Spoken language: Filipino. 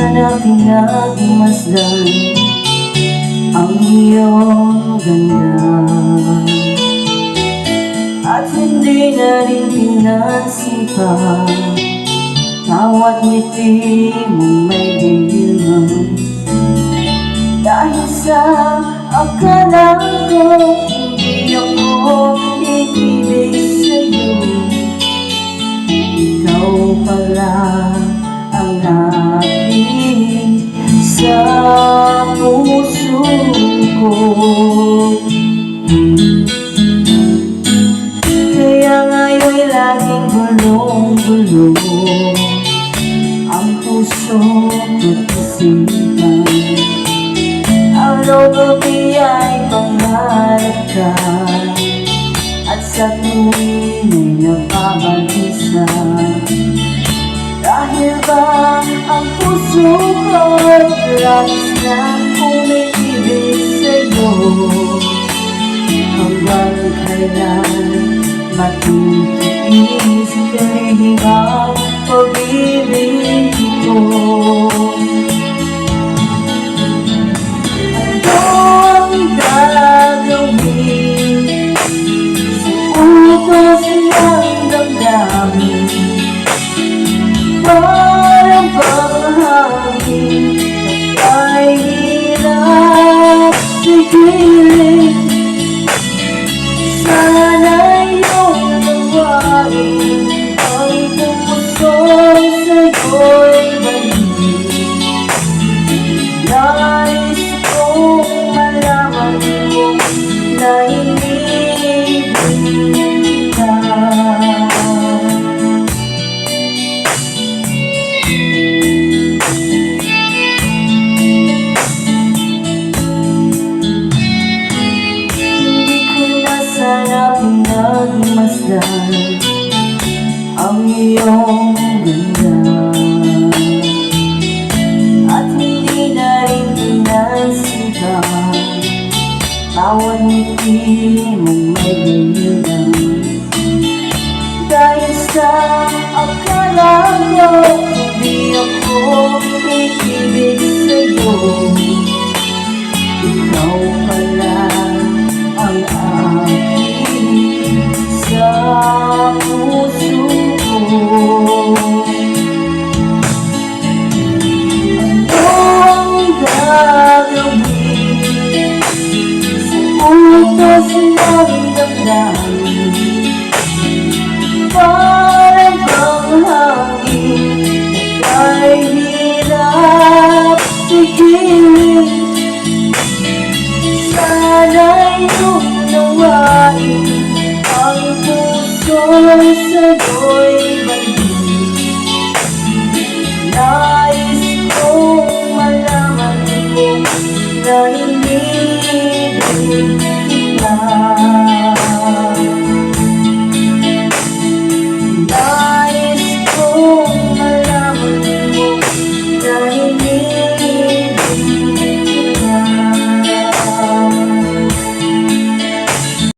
sana pinagmasdan ang iyong ganda, at hindi na rin pinansipan bawat ngiti mong may dilim. Dahil sa akala ko hindi ako iibig sa'yo, ikaw pala ang aking sa puso ko. Kaya ngayon'y laging gulong-gulo ang puso ko't isipan. Araw-gabi ay pangarap ka, at sa tuwin ay napabalisa. Dahil ba ang puso ko'y labis na umibig sa'yo, hanggang kailan matitiis kalihim ang pag-ibig ko. Parang panghangin na ay hirap pigilan. Sana iyong nawain ang puso sa'yo'y balik. Nais kong malaman mo na inibig ka. Pinagmasdan ang iyong ganda, at hindi na rin pinansipan bawat ngiti mong may dilim. Dahil sa akala ko hindi ako iibig sa'yo, ikaw pala ang aking sa puso ko. Ano ang gagawin sa utos ng damdamin? Parang panghangin ay hirap pigilin. Sana'y iyong nawain ang puso'y